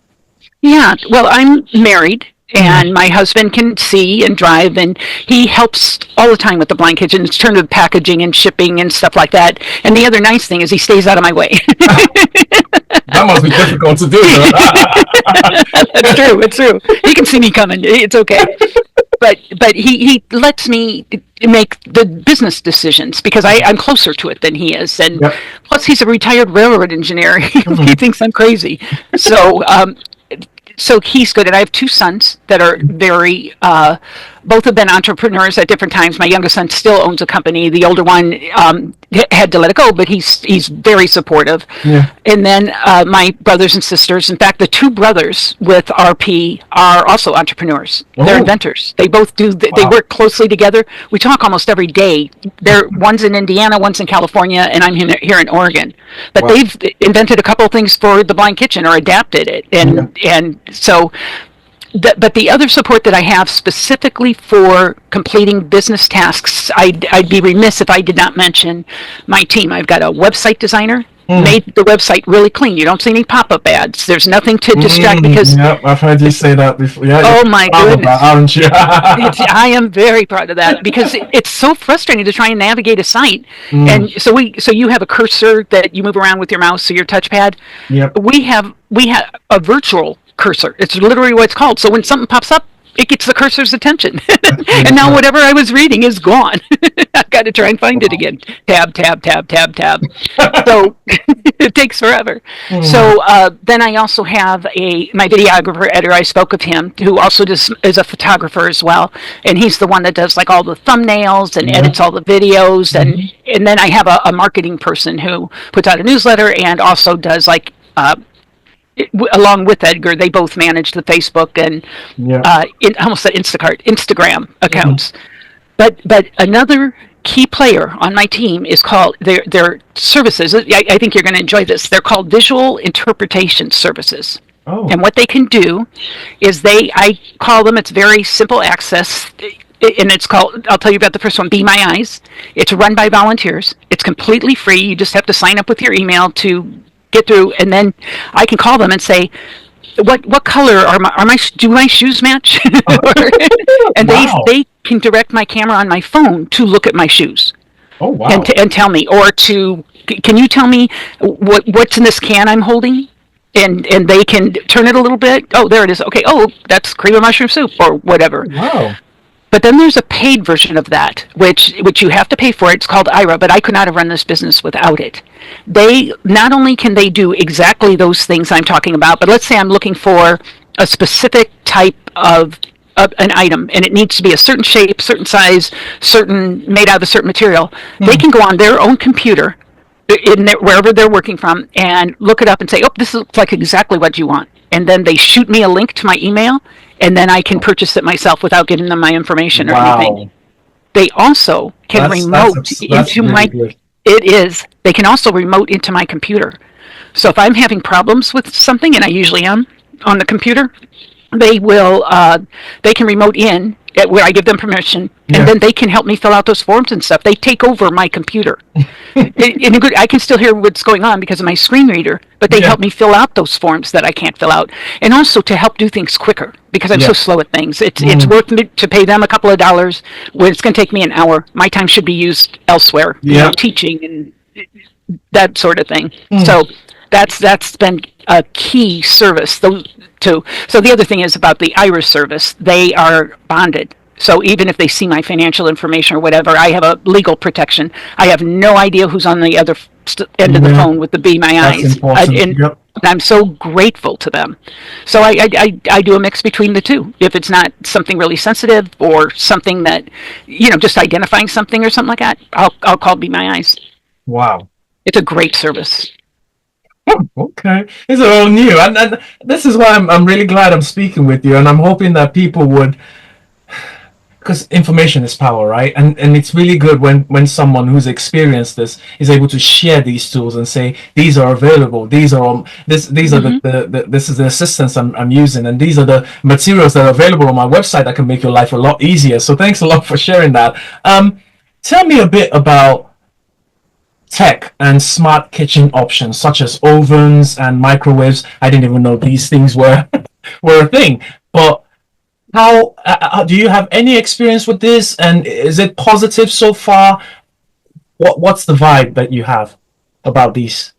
Yeah, well, I'm married. And my husband can see and drive, and he helps all the time with the blind kitchen in terms of packaging and shipping and stuff like that. And the other nice thing is he stays out of my way. That must be difficult to do. That's true. It's true. He can see me coming. It's okay. But he lets me make the business decisions because I'm closer to it than he is. And plus, he's a retired railroad engineer. He thinks I'm crazy. So he's good. And I have two sons that are very, both have been entrepreneurs at different times. My youngest son still owns a company. The older one had to let it go, but he's very supportive. And then my brothers and sisters, in fact, the two brothers with RP are also entrepreneurs. They're inventors. They both do, they work closely together. We talk almost every day. One's in Indiana, one's in California, and I'm here in Oregon. But they've invented a couple of things for the blind kitchen or adapted it. And so, but the other support that I have specifically for completing business tasks, I'd be remiss if I did not mention my team. I've got a website designer made the website really clean. You don't see any pop-up ads. There's nothing to distract because. Yep, I've heard you say that before. Yeah, Oh my goodness, aren't you? I am very proud of that because it's so frustrating to try and navigate a site. And so you have a cursor that you move around with your mouse or your touchpad. Yep. We have a virtual cursor. It's literally what it's called. So when something pops up, it gets the cursor's attention. And now whatever I was reading is gone. I've got to try and find it again. Tab, tab, tab, tab, tab. So it takes forever. So then I also have my videographer, editor. I spoke of him, who also is a photographer as well. And he's the one that does like all the thumbnails and edits all the videos. And then I have a marketing person who puts out a newsletter and also does like along with Edgar, they both manage the Facebook and I almost said Instagram accounts. But another key player on my team is called their services. I think you're going to enjoy this. They're called visual interpretation services. Oh. And what they can do is I call them. It's very simple access. And it's called, I'll tell you about the first one, Be My Eyes. It's run by volunteers. It's completely free. You just have to sign up with your email to get through, and then I can call them and say, what color do my shoes match? And they can direct my camera on my phone to look at my shoes. Oh, wow. And tell me, or can you tell me what's in this can I'm holding? And they can turn it a little bit. Oh, there it is. Okay. Oh, that's cream of mushroom soup or whatever. Wow. But then there's a paid version of that, which you have to pay for. It's called IRA, but I could not have run this business without it. They not only can they do exactly those things I'm talking about, but let's say I'm looking for a specific type of an item, and it needs to be a certain shape, certain size, made out of a certain material. They can go on their own computer, wherever they're working from, and look it up and say, oh, this looks like exactly what you want. And then they shoot me a link to my email, and then I can purchase it myself without giving them my information or anything. They also can remote into my. Good. It is. They can also remote into my computer. So if I'm having problems with something, and I usually am on the computer, they will. They can remote in where I give them permission, and then they can help me fill out those forms and stuff. They take over my computer. I can still hear what's going on because of my screen reader, but they help me fill out those forms that I can't fill out, and also to help do things quicker because I'm so slow at things. It's worth it to pay them a couple of dollars when it's going to take me an hour. My time should be used elsewhere, teaching and that sort of thing. So that's been a key service. So the other thing is about the IRIS service. They are bonded. So even if they see my financial information or whatever, I have a legal protection. I have no idea who's on the other end of the phone with the Be My Eyes. And I'm so grateful to them. So I do a mix between the two. If it's not something really sensitive or something that, just identifying something or something like that, I'll call Be My Eyes. Wow. It's a great service. Okay, these are all new, and this is why I'm really glad I'm speaking with you, and I'm hoping that people would, because information is power, right? And it's really good when someone who's experienced this is able to share these tools and say these are available, these are this is the assistance I'm using, and these are the materials that are available on my website that can make your life a lot easier. So thanks a lot for sharing that. Tell me a bit about tech and smart kitchen options such as ovens and microwaves. I didn't even know these things were a thing. But how do you have any experience with this? And is it positive so far? What's the vibe that you have about these?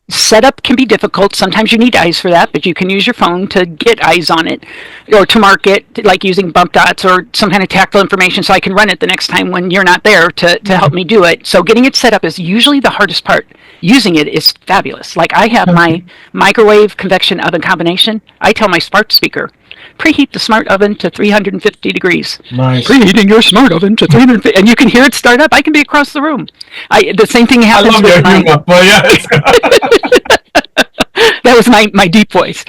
Setup can be difficult. Sometimes you need eyes for that, but you can use your phone to get eyes on it or to mark it, like using bump dots or some kind of tactile information so I can run it the next time when you're not there to help me do it. So getting it set up is usually the hardest part. Using it is fabulous. Like I have my microwave convection oven combination. I tell my smart speaker, preheat the smart oven to 350 degrees. Nice. Preheating your smart oven to 350, and you can hear it start up. I can be across the room. The same thing happens with your humor, but that was my deep voice.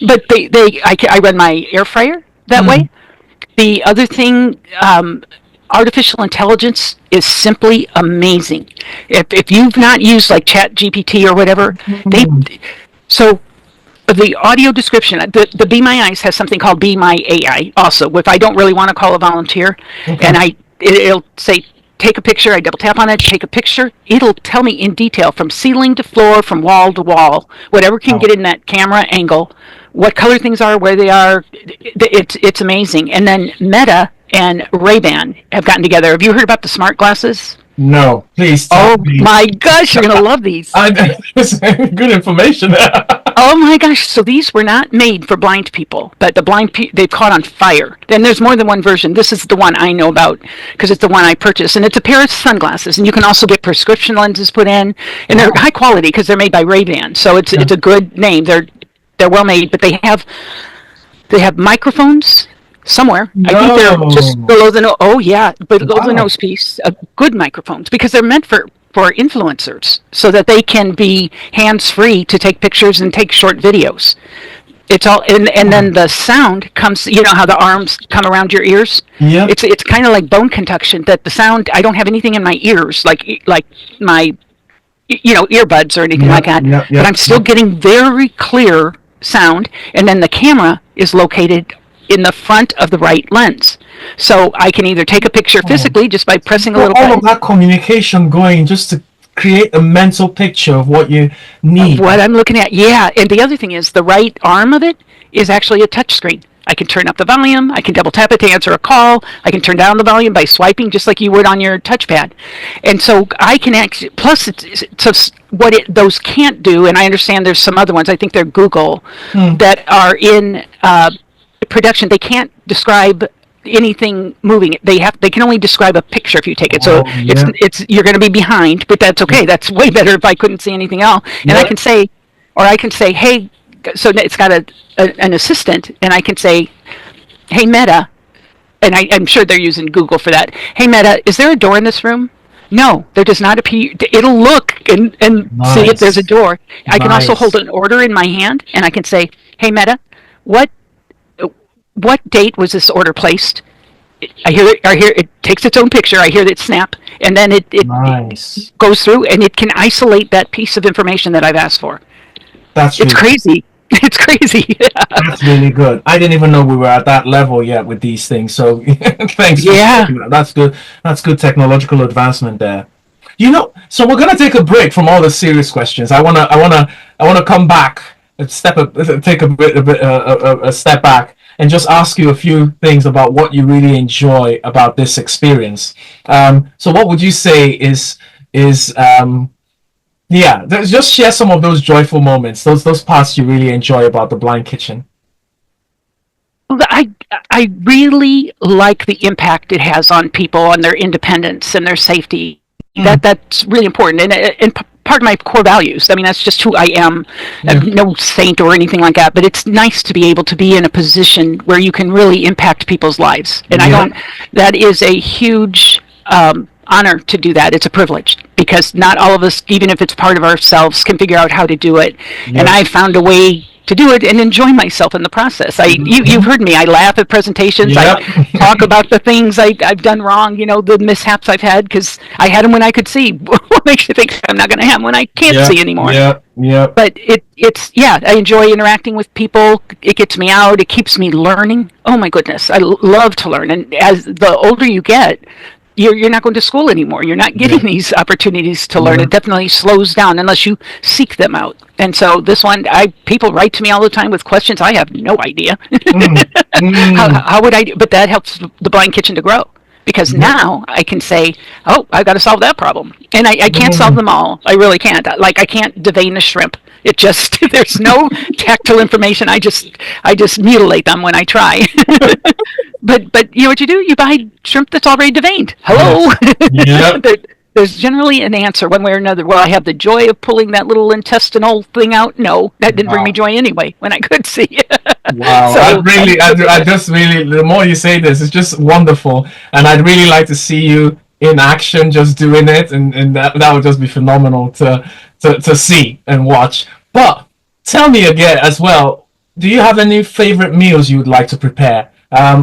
But I run my air fryer that way. The other thing, artificial intelligence is simply amazing. If you've not used like Chat GPT or whatever, so the audio description, the Be My Eyes has something called Be My AI also. If I don't really want to call a volunteer, and it'll say, take a picture, I double tap on it, take a picture. It'll tell me in detail from ceiling to floor, from wall to wall, whatever can get in that camera angle, what color things are, where they are. It's amazing. And then Meta and Ray-Ban have gotten together. Have you heard about the smart glasses? No, please tell me. My gosh, you're going to love these. Good information. Oh my gosh, so these were not made for blind people, but the blind they've caught on fire. Then there's more than one version. This is the one I know about because it's the one I purchased, and it's a pair of sunglasses, and you can also get prescription lenses put in, and they're high quality because they're made by Ray-Ban, so it's a good name. They're well made, but they have microphones somewhere. No. I think they're just below the nose. Oh yeah, below the nose piece. Good microphones because they're meant for influencers so that they can be hands-free to take pictures and take short videos. It's all and then the sound comes, you know how the arms come around your ears? Yeah. It's kind of like bone conduction, that the sound, I don't have anything in my ears like my earbuds or anything like that. But I'm still getting very clear sound, and then the camera is located in the front of the right lens. So I can either take a picture physically just by pressing a little button. All of that communication going just to create a mental picture of what you need. Of what I'm looking at, yeah. And the other thing is the right arm of it is actually a touch screen. I can turn up the volume, I can double tap it to answer a call, I can turn down the volume by swiping just like you would on your touchpad. And so I can actually, plus those can't do, and I understand there's some other ones, I think they're Google, that are in production. They can't describe anything moving. They can only describe a picture if you take it. So it's you're going to be behind, but that's okay. That's way better if I couldn't see anything else. And I can say, hey, so it's got an assistant, and I can say, hey Meta, and I'm sure they're using Google for that. Hey Meta, is there a door in this room? No, there does not appear. It'll look and see if there's a door. I can also hold an order in my hand, and I can say, hey Meta, what date was this order placed? I hear it takes its own picture. I hear it snap, and then it goes through, and it can isolate that piece of information that I've asked for. It's crazy. It's crazy. That's really good. I didn't even know we were at that level yet with these things. So thanks. Yeah, that's good. That's good technological advancement there. So we're gonna take a break from all the serious questions. I wanna come back and take a step back and just ask you a few things about what you really enjoy about this experience. So what would you say is just share some of those joyful moments, those parts you really enjoy about the Blind Kitchen. Well, I really like the impact it has on people, on their independence and their safety. That's really important, and part of my core values. I mean, that's just who I am. I'm no saint or anything like that, but it's nice to be able to be in a position where you can really impact people's lives. And that is a huge honor to do that. It's a privilege because not all of us, even if it's part of ourselves, can figure out how to do it. And I found a way to do it and enjoy myself in the process. You've heard me. I laugh at presentations. I talk about the things I've done wrong, the mishaps I've had, because I had them when I could see. What makes you think I'm not going to have them when I can't see anymore? But I enjoy interacting with people. It gets me out. It keeps me learning. Oh my goodness. I love to learn. And as the older you get, you're not going to school anymore. You're not getting these opportunities to learn. It definitely slows down unless you seek them out. And so this one, people write to me all the time with questions. I have no idea. How would I do? But that helps the Blind Kitchen to grow. Because now I can say, oh, I've got to solve that problem. And I can't solve them all. I really can't. Like, I can't devein a shrimp. It just, there's no tactile information. I just mutilate them when I try. But you know what you do? You buy shrimp that's already deveined. Hello. There's generally an answer one way or another. Well, I have the joy of pulling that little intestinal thing out. No, that didn't bring me joy anyway when I could see. Wow. So, I just really, the more you say this, it's just wonderful. And I'd really like to see you in action, just doing it. And that would just be phenomenal to see and watch. But tell me again as well, do you have any favorite meals you would like to prepare?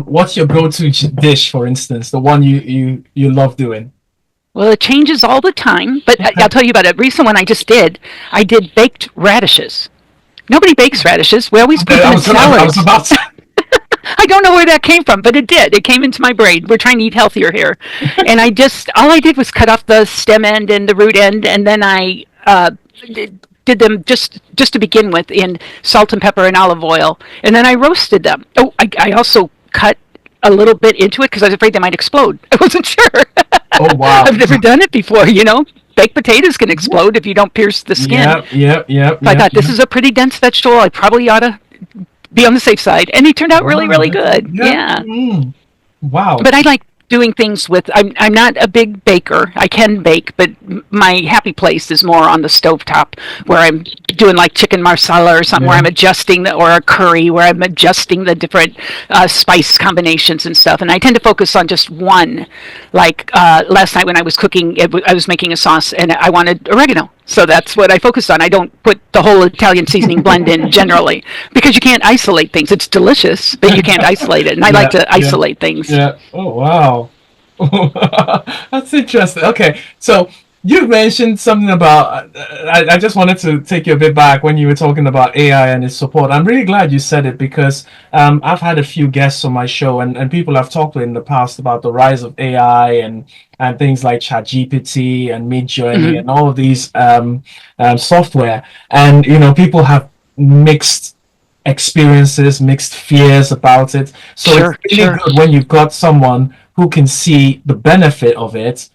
What's your go-to dish, for instance, the one you love doing? Well, it changes all the time, but I'll tell you about a recent one I did baked radishes. Nobody bakes radishes. We always put them in salads. I I don't know where that came from, but it did. It came into my brain. We're trying to eat healthier here. And all I did was cut off the stem end and the root end, and then I did them just to begin with in salt and pepper and olive oil, and then I roasted them. Oh, I also cut a little bit into it because I was afraid they might explode. I wasn't sure. Oh, wow. I've never done it before, you know. Baked potatoes can explode if you don't pierce the skin. Yep. I thought this is a pretty dense vegetable. I probably ought to be on the safe side. And he turned out really, really good. Yeah. Wow. But I like doing things with, I'm not a big baker. I can bake, but my happy place is more on the stovetop where I'm doing like chicken marsala or something where I'm adjusting or a curry where I'm adjusting the different spice combinations and stuff. And I tend to focus on just one. Like last night when I was cooking, I was making a sauce and I wanted oregano. So that's what I focused on. I don't put the whole Italian seasoning blend in generally because you can't isolate things. It's delicious, but you can't isolate it. And I like to isolate things. Yeah. Oh, wow. That's interesting. Okay. So you mentioned something about, I just wanted to take you a bit back when you were talking about AI and its support. I'm really glad you said it because I've had a few guests on my show and people I've talked with in the past about the rise of AI and things like ChatGPT and Midjourney and all of these software. And, you know, people have mixed experiences, mixed fears about it. So it's really good when you've got someone who can see the benefit of it,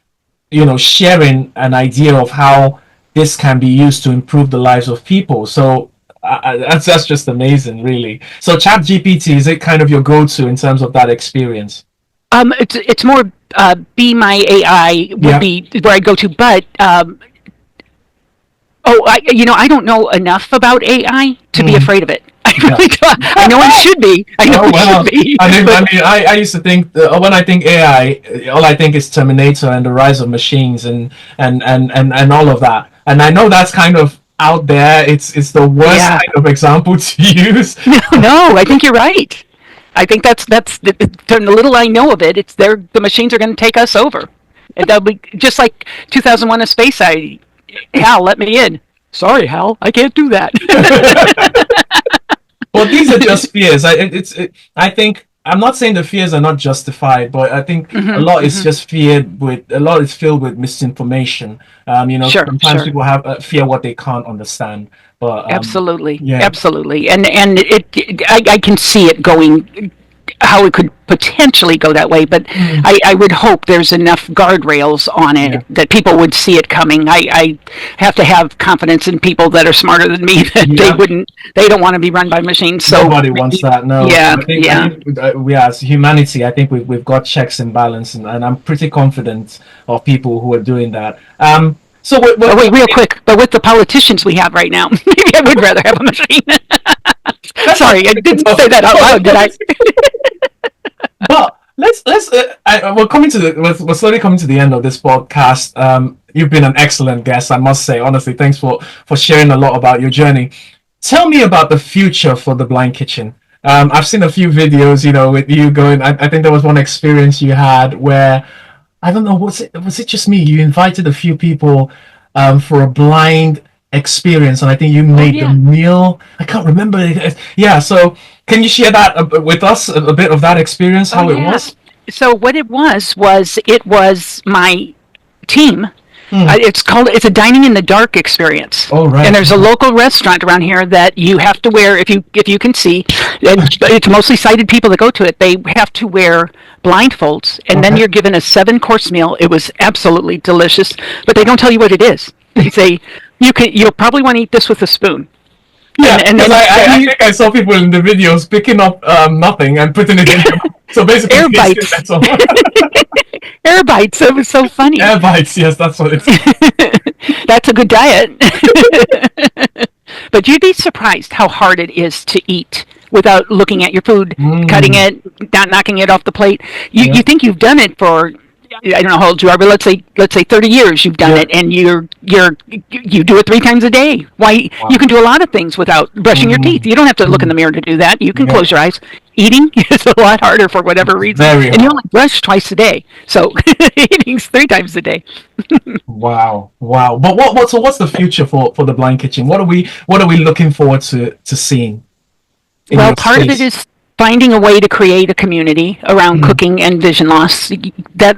you know, sharing an idea of how this can be used to improve the lives of people. So that's just amazing, really. So ChatGPT, is it kind of your go-to in terms of that experience? It's more Be My AI would be where I go to, but I don't know enough about AI to be afraid of it. I really don't. I know it should be. I know it should be. I used to think when I think AI, all I think is Terminator and the rise of machines and all of that. And I know that's kind of out there. It's the worst kind of example to use. No, I think you're right. I think that's the little I know of it. It's the machines are going to take us over. And that'll be just like 2001: A Space Odyssey. Hal, let me in. Sorry, Hal, I can't do that. Well, these are just fears. I think I'm not saying the fears are not justified, but I think a lot is just filled with misinformation. Sometimes people have fear what they can't understand. But absolutely, and I can see it going. How it could potentially go that way, but I would hope there's enough guardrails on it that people would see it coming. I have to have confidence in people that are smarter than me that they don't want to be run by machines. So nobody wants that. No. I think we as humanity, I think we've got checks and balance, and I'm pretty confident of people who are doing that. So wait, real quick, but with the politicians we have right now, maybe I would rather have a machine. Sorry, I didn't say that out loud, did I? But we're slowly coming to the end of this podcast. You've been an excellent guest, I must say. Honestly, thanks for sharing a lot about your journey. Tell me about the future for the Blind Kitchen. I've seen a few videos, with you going. I think there was one experience you had where, I don't know, was it just me? You invited a few people for a blind experience, and I think you made the meal. I can't remember it. Yeah, so can you share that with us, a bit of that experience, how it was? So what it was my team. It's a dining in the dark experience. Oh, right. And there's a local restaurant around here that you have to wear, if you can see, and it's mostly sighted people that go to it. They have to wear blindfolds, and then you're given a 7-course meal. It was absolutely delicious, but they don't tell you what it is. They say you'll probably want to eat this with a spoon. Yeah, and then I think I saw people in the videos picking up nothing and putting it in. So basically, air bites. Air bites. It was so funny. Air bites. Yes, that's what it's. That's a good diet. But you'd be surprised how hard it is to eat without looking at your food, cutting it, not knocking it off the plate. You think you've done it for, I don't know how old you are, but let's say 30 years you've done it, and you do it 3 times a day. Why? Wow. You can do a lot of things without brushing your teeth. You don't have to look in the mirror to do that. You can close your eyes. Eating is a lot harder for whatever reason, and you only brush twice a day. So eating's 3 times a day. Wow. But so what's the future for the Blind Kitchen? What are we looking forward to seeing? Well, part of it is finding a way to create a community around cooking and vision loss. That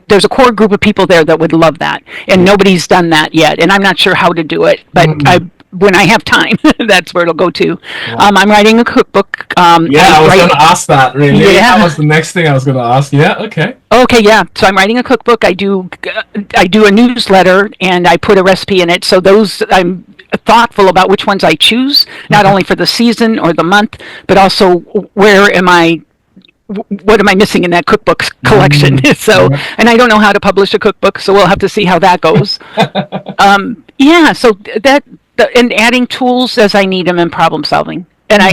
there's a core group of people there that would love that, and nobody's done that yet. And I'm not sure how to do it, but when I have time, that's where it'll go to. Wow. I'm writing a cookbook. I was going to ask that. Really, that was the next thing I was going to ask. Yeah, okay. Okay, yeah. So I'm writing a cookbook. I do a newsletter, and I put a recipe in it. So those I'm thoughtful about which ones I choose, not only for the season or the month, but also what am I missing in that cookbook collection? So, and I don't know how to publish a cookbook, so we'll have to see how that goes. So and adding tools as I need them and problem solving, and I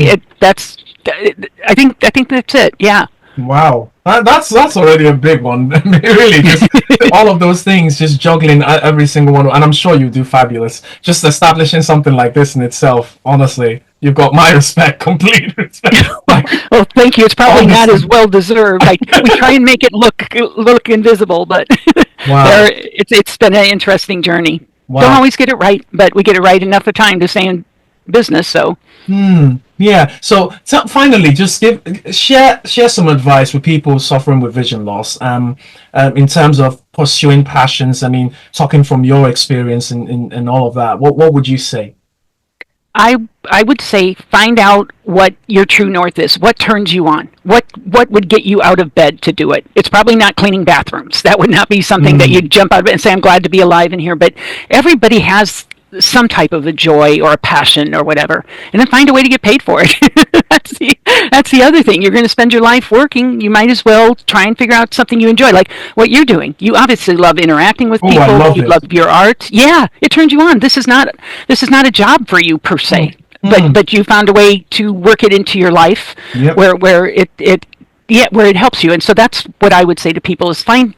think that's it. Yeah. Wow, that's already a big one. Really, just all of those things, just juggling every single one, and I'm sure you do fabulous. Just establishing something like this in itself, honestly, you've got my respect, complete respect. Well, thank you. It's probably not as well deserved. We try and make it look invisible, but wow. It's been an interesting journey. Wow. Don't always get it right, but we get it right enough of time to stay in business. So. Yeah. So finally, just share some advice with people suffering with vision loss. In terms of pursuing passions. I mean, talking from your experience and all of that. What would you say? I would say find out what your true north is. What turns you on? What would get you out of bed to do it? It's probably not cleaning bathrooms. That would not be something that you'd jump out of bed and say, I'm glad to be alive in here. But everybody has some type of a joy or a passion or whatever, and then find a way to get paid for it. That's the other thing. You're going to spend your life working. You might as well try and figure out something you enjoy, like what you're doing. You obviously love interacting with people. You love your art. Yeah, it turns you on. This is not a job for you per se, but you found a way to work it into your life where it helps you. And so that's what I would say to people is find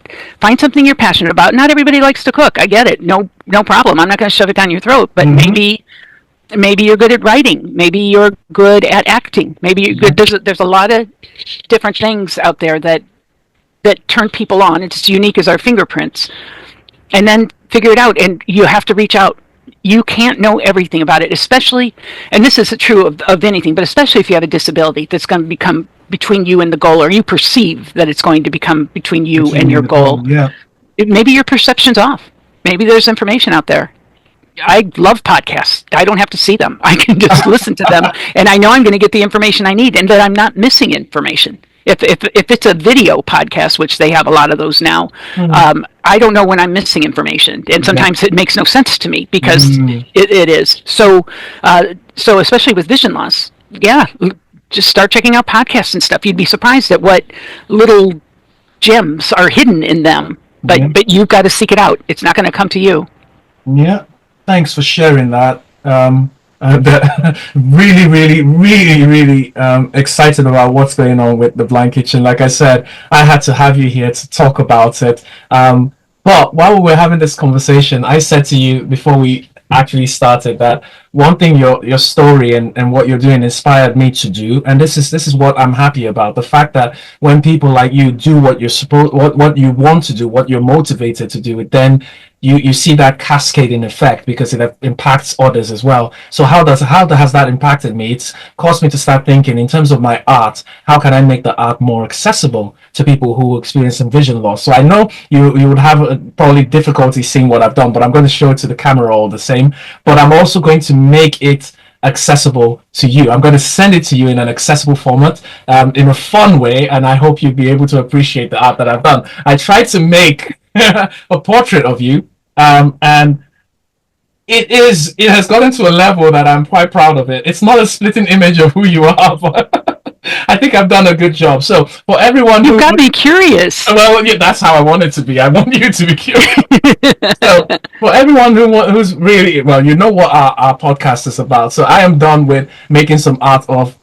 something you're passionate about. Not everybody likes to cook. I get it. No problem. I'm not going to shove it down your throat, but maybe you're good at writing. Maybe you're good at acting. Maybe you're good. There's a lot of different things out there that turn people on. It's as unique as our fingerprints. And then figure it out, and you have to reach out. You can't know everything about it, especially, and this is true of anything, but especially if you have a disability that's going to become between you and the goal, or you perceive that it's going to become between you and your goal. Maybe your perception's off. Maybe there's information out there. I love podcasts. I don't have to see them. I can just listen to them, and I know I'm going to get the information I need, and that I'm not missing information. If it's a video podcast, which they have a lot of those now, I don't know when I'm missing information, and sometimes it makes no sense to me because it is. So especially with vision loss, just start checking out podcasts and stuff. You'd be surprised at what little gems are hidden in them, but you've got to seek it out. It's not going to come to you. Yeah, thanks for sharing that. Really, really, really, really excited about what's going on with the Blind Kitchen. Like I said, I had to have you here to talk about it. But while we were having this conversation, I said to you before we actually started that one thing your story and what you're doing inspired me to do, and this is what I'm happy about. The fact that when people like you do what you're what you want to do, what you're motivated to do, then you see that cascading effect because it impacts others as well. So how has that impacted me? It's caused me to start thinking in terms of my art, how can I make the art more accessible to people who experience some vision loss? So I know you would have probably difficulty seeing what I've done, but I'm going to show it to the camera all the same. But I'm also going to make it accessible to you. I'm going to send it to you in an accessible format, in a fun way, and I hope you'll be able to appreciate the art that I've done. I tried to make a portrait of you, and it has gotten to a level that I'm quite proud of it. It's not a splitting image of who you are, but I think I've done a good job. So for everyone you got me curious. Well, yeah, that's how I want it to be. I want you to be curious. So for everyone who's really, well, you know what our podcast is about. So I am done with making some art of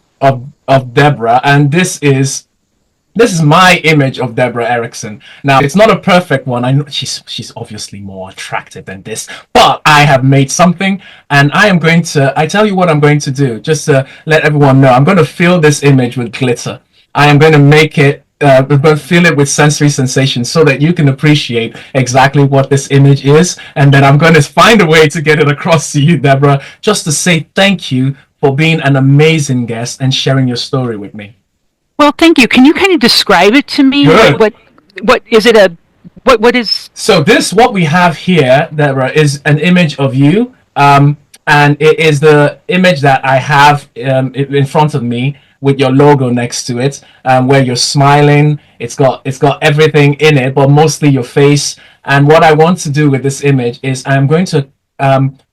Debra, and this is my image of Debra Erickson. Now, it's not a perfect one. I know she's obviously more attractive than this, but I have made something, and I tell you what I'm going to do, just to let everyone know. I'm going to fill this image with glitter. I am going to make it, fill it with sensory sensations so that you can appreciate exactly what this image is, and then I'm going to find a way to get it across to you, Debra, just to say thank you for being an amazing guest and sharing your story with me. Well, thank you. Can you kind of describe it to me? Good. What is it a what is So this, what we have here, Deborah, is an image of you, and it is the image that I have in front of me with your logo next to it, where you're smiling. It's got everything in it, but mostly your face. And what I want to do with this image is I'm going to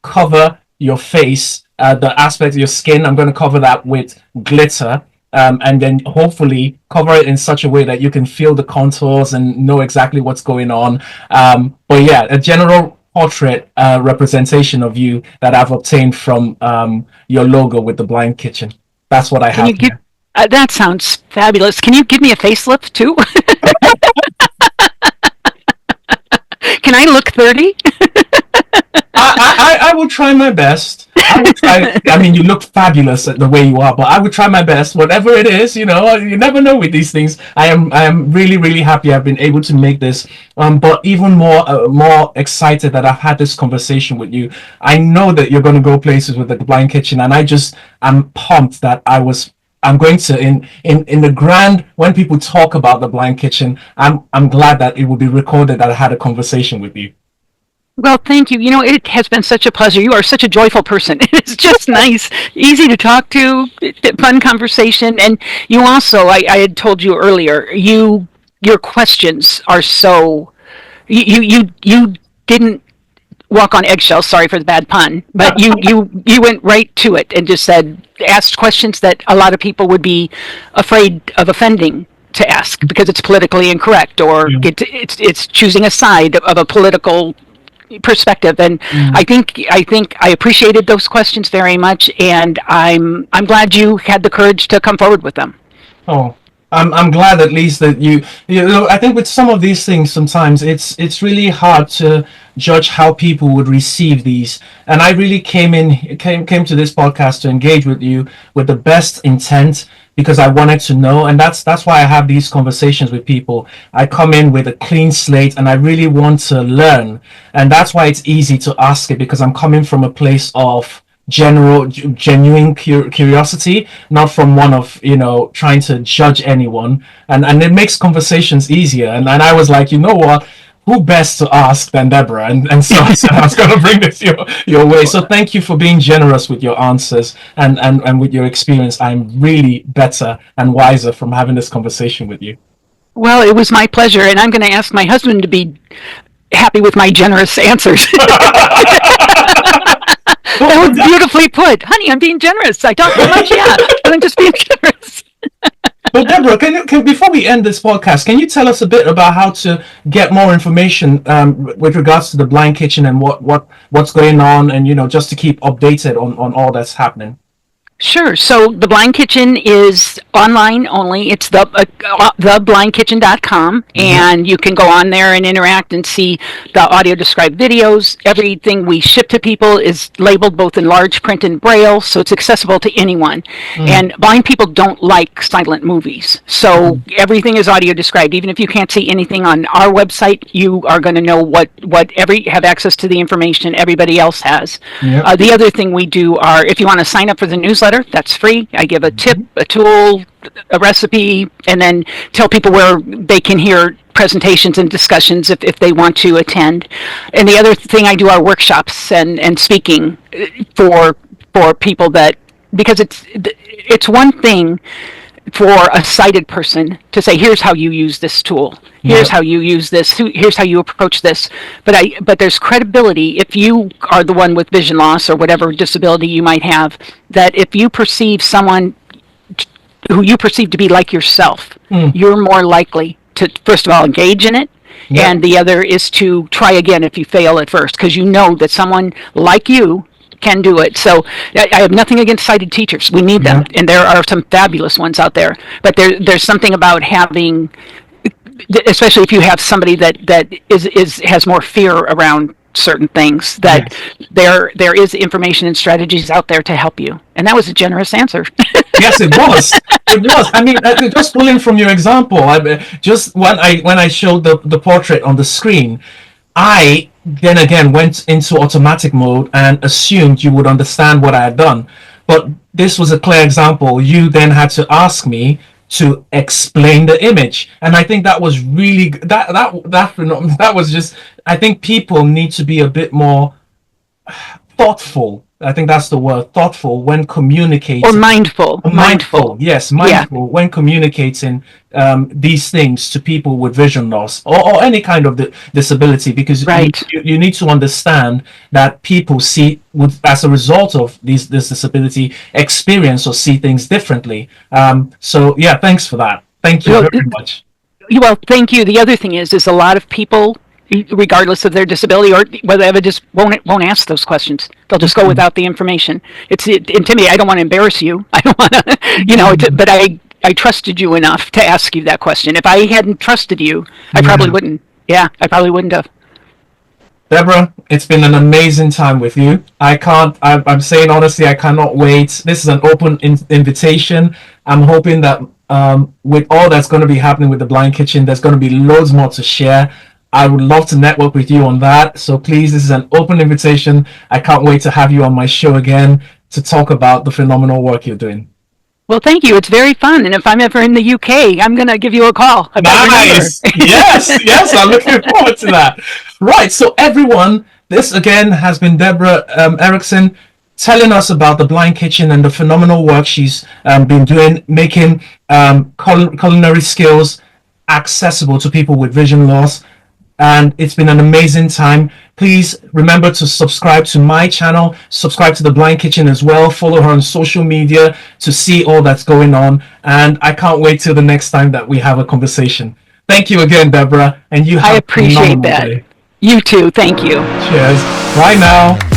cover your face, the aspect of your skin. I'm going to cover that with glitter. And then hopefully cover it in such a way that you can feel the contours and know exactly what's going on. But yeah, a general portrait representation of you that I've obtained from your logo with the blind kitchen. That's what I can have you give here. that sounds fabulous. Can you give me a facelift too? Can I look 30? I will try my best. I will try. I mean, you look fabulous at the way you are, but I will try my best. Whatever it is, you never know with these things. I am really, really happy I've been able to make this. But even more excited that I've had this conversation with you. I know that you're going to go places with the blind kitchen, and I'm pumped that I'm going to in the grand when people talk about the blind kitchen. I'm glad that it will be recorded that I had a conversation with you. Well, thank you. It has been such a pleasure. You are such a joyful person. It's just nice, easy to talk to, fun conversation. And you also, I had told you earlier, your questions are so, you didn't walk on eggshells. Sorry for the bad pun, but you went right to it and just asked questions that a lot of people would be afraid of offending to ask because it's politically incorrect or Yeah. it's choosing a side of a political perspective. And Mm. I think I appreciated those questions very much, and I'm glad you had the courage to come forward with them. Oh, I'm glad at least that you know, I think with some of these things sometimes it's really hard to judge how people would receive these. And I really came to this podcast to engage with you with the best intent because I wanted to know, and that's why I have these conversations with people. I come in with a clean slate and I really want to learn. And that's why it's easy to ask it because I'm coming from a place of genuine curiosity, not from one of trying to judge anyone, and it makes conversations easier. And I was like, you know what, who best to ask than Deborah? And so I said I was going to bring this your way. So thank you for being generous with your answers and with your experience. I'm really better and wiser from having this conversation with you. Well, it was my pleasure, and I'm going to ask my husband to be happy with my generous answers. That was beautifully put. Honey, I'm being generous. I talk too much, yeah. I'm just being generous. Well, Deborah, before we end this podcast, can you tell us a bit about how to get more information with regards to the Blind Kitchen and what's going on, and just to keep updated on all that's happening? Sure. So the Blind Kitchen is online only. It's theblindkitchen.com, and you can go on there and interact and see the audio described videos. Everything we ship to people is labeled both in large print and braille, so it's accessible to anyone. And blind people don't like silent movies, so everything is audio described. Even if you can't see anything on our website, you are going to know have access to the information everybody else has. Yep. The other thing we do are, if you want to sign up for the newsletter, that's free. I give a tip, a tool, a recipe, and then tell people where they can hear presentations and discussions if they want to attend. And the other thing I do are workshops and speaking for people because it's one thing for a sighted person to say, here's how you use this tool, here's how you use this, here's how you approach this, but there's credibility if you are the one with vision loss or whatever disability you might have, that if you perceive someone who you perceive to be like yourself, you're more likely to, first of all, engage in it. Yeah. And the other is to try again if you fail at first, because you know that someone like you can do it. So I have nothing against sighted teachers. We need them, and there are some fabulous ones out there. But there's something about having, especially if you have somebody that has more fear around certain things, that there is information and strategies out there to help you. And that was a generous answer. Yes, it was. It was. I mean, just pulling from your example, just when I showed the portrait on the screen, I then again went into automatic mode and assumed you would understand what I had done. But this was a clear example. You then had to ask me to explain the image, and I think that was really that was just. I think people need to be a bit more thoughtful. I think that's the word, thoughtful, when Or communicating. mindful. Mindful, yes, Yeah. mindful when communicating these things to people with vision loss, or any kind of disability, because Right. you need to understand that people see, with, as a result of this disability, experience or see things differently. So yeah, thanks for that. Thank you Well, very much. well, thank you. The other thing is a lot of people, regardless of their disability or whether they just won't ask those questions. They'll just go without the information. It's intimidating. I don't want to embarrass you. I don't want to, but I trusted you enough to ask you that question. If I hadn't trusted you, I probably Yeah. wouldn't. Yeah, I probably wouldn't have. Deborah, it's been an amazing time with you. I'm saying honestly, I cannot wait. This is an open invitation. I'm hoping that with all that's going to be happening with the Blind Kitchen, there's going to be loads more to share. I would love to network with you on that. So please, this is an open invitation. I can't wait to have you on my show again to talk about the phenomenal work you're doing. Well, thank you. It's very fun. And if I'm ever in the UK, I'm going to give you a call. I've got your number. Nice. Yes, yes, I'm looking forward to that. Right. So, everyone, this again has been Debra Erickson telling us about the Blind Kitchen and the phenomenal work she's been doing, making culinary skills accessible to people with vision loss. And it's been an amazing time. Please remember to subscribe to my channel, subscribe to the Blind Kitchen as well, follow her on social media to see all that's going on. And I can't wait till the next time that we have a conversation. Thank you again, Deborah, and you have I a appreciate phenomenal that. day. You too. Thank you. Cheers. Bye now.